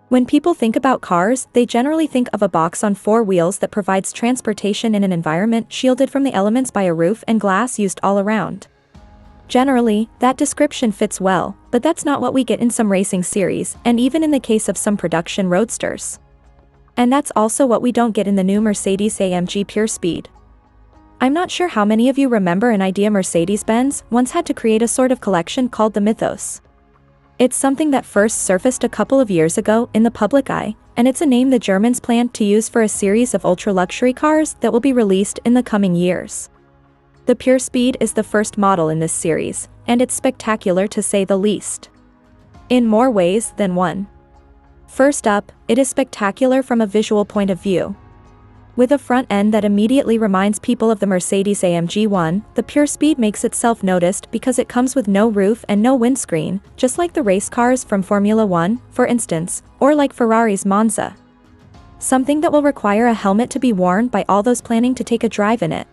When people think about cars, they generally think of a box on four wheels that provides transportation in an environment shielded from the elements by a roof and glass used all around. Generally, that description fits well, but that's not what we get in some racing series, and even in the case of some production roadsters. And that's also what we don't get in the new Mercedes AMG PureSpeed. I'm not sure how many of you remember an idea Mercedes-Benz once had to create a sort of collection called the Mythos. It's something that first surfaced a couple of years ago in the public eye, and it's a name the Germans plan to use for a series of ultra-luxury cars that will be released in the coming years. The PureSpeed is the first model in this series, and it's spectacular to say the least. In more ways than one. First up, it is spectacular from a visual point of view. With a front end that immediately reminds people of the Mercedes AMG one, the PureSpeed makes itself noticed because it comes with no roof and no windscreen, just like the race cars from Formula 1, for instance, or like Ferrari's Monza. Something that will require a helmet to be worn by all those planning to take a drive in it.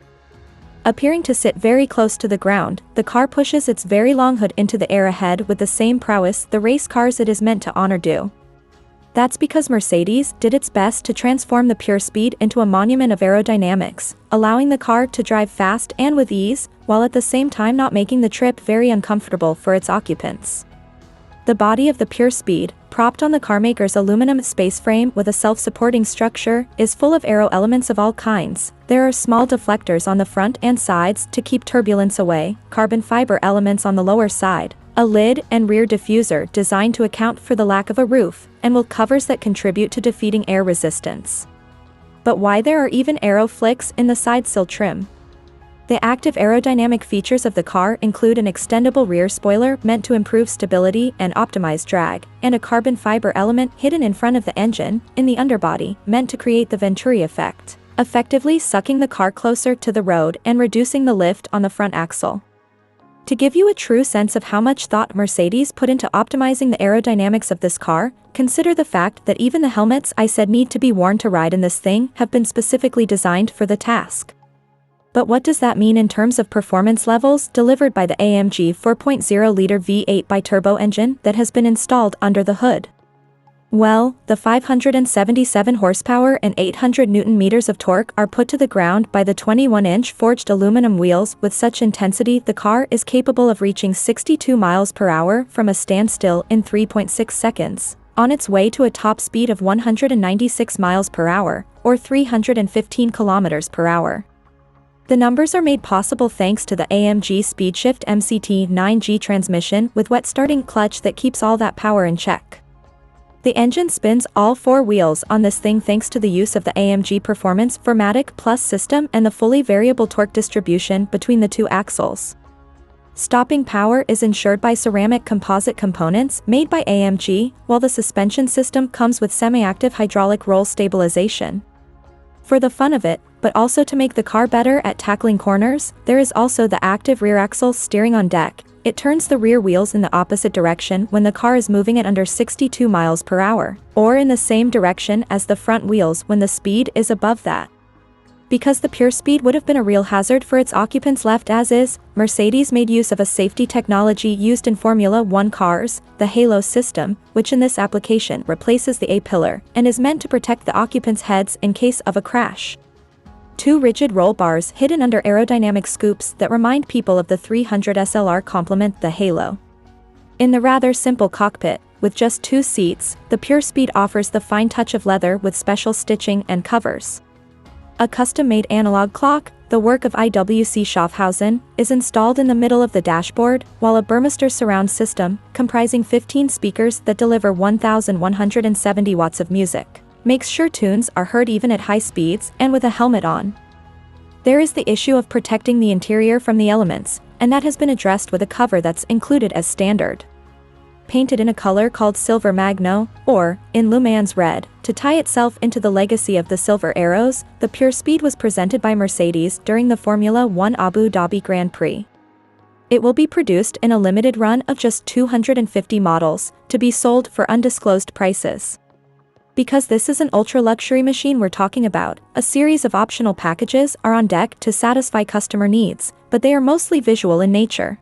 Appearing to sit very close to the ground, the car pushes its very long hood into the air ahead with the same prowess the race cars it is meant to honor do. That's because Mercedes did its best to transform the PureSpeed into a monument of aerodynamics, allowing the car to drive fast and with ease, while at the same time not making the trip very uncomfortable for its occupants. The body of the PureSpeed, propped on the carmaker's aluminum space frame with a self-supporting structure, is full of aero elements of all kinds. There are small deflectors on the front and sides to keep turbulence away, carbon fiber elements on the lower side, a lid and rear diffuser designed to account for the lack of a roof, and wheel covers that contribute to defeating air resistance. But why there are even aero flicks in the side sill trim? The active aerodynamic features of the car include an extendable rear spoiler meant to improve stability and optimize drag, and a carbon fiber element hidden in front of the engine, in the underbody, meant to create the Venturi effect, effectively sucking the car closer to the road and reducing the lift on the front axle. To give you a true sense of how much thought Mercedes put into optimizing the aerodynamics of this car, consider the fact that even the helmets I said need to be worn to ride in this thing have been specifically designed for the task. But what does that mean in terms of performance levels delivered by the AMG 4.0-liter V8 bi-turbo engine that has been installed under the hood? Well, the 577 horsepower and 800 Nm of torque are put to the ground by the 21-inch forged aluminum wheels with such intensity the car is capable of reaching 62 miles per hour from a standstill in 3.6 seconds, on its way to a top speed of 196 miles per hour, or 315 kilometers per hour. The numbers are made possible thanks to the AMG SpeedShift MCT 9G transmission with wet starting clutch that keeps all that power in check. The engine spins all four wheels on this thing thanks to the use of the AMG Performance 4MATIC Plus system and the fully variable torque distribution between the two axles. Stopping power is ensured by ceramic composite components made by AMG, while the suspension system comes with semi-active hydraulic roll stabilization. For the fun of it, but also to make the car better at tackling corners, there is also the active rear axle steering on deck. It turns the rear wheels in the opposite direction when the car is moving at under 62 miles per hour, or in the same direction as the front wheels when the speed is above that. Because the PureSpeed would have been a real hazard for its occupants left as is, Mercedes made use of a safety technology used in Formula 1 cars, the Halo system, which in this application replaces the A-pillar, and is meant to protect the occupants' heads in case of a crash. Two rigid roll bars hidden under aerodynamic scoops that remind people of the 300 SLR complement the Halo. In the rather simple cockpit, with just two seats, the PureSpeed offers the fine touch of leather with special stitching and covers. A custom-made analog clock, the work of IWC Schaffhausen, is installed in the middle of the dashboard, while a Burmester surround system, comprising 15 speakers that deliver 1,170 watts of music, makes sure tunes are heard even at high speeds and with a helmet on. There is the issue of protecting the interior from the elements, and that has been addressed with a cover that's included as standard. Painted in a color called Silver Magno, or, in Le Mans Red, to tie itself into the legacy of the Silver Arrows, the PureSpeed was presented by Mercedes during the Formula 1 Abu Dhabi Grand Prix. It will be produced in a limited run of just 250 models, to be sold for undisclosed prices. Because this is an ultra-luxury machine we're talking about, a series of optional packages are on deck to satisfy customer needs, but they are mostly visual in nature.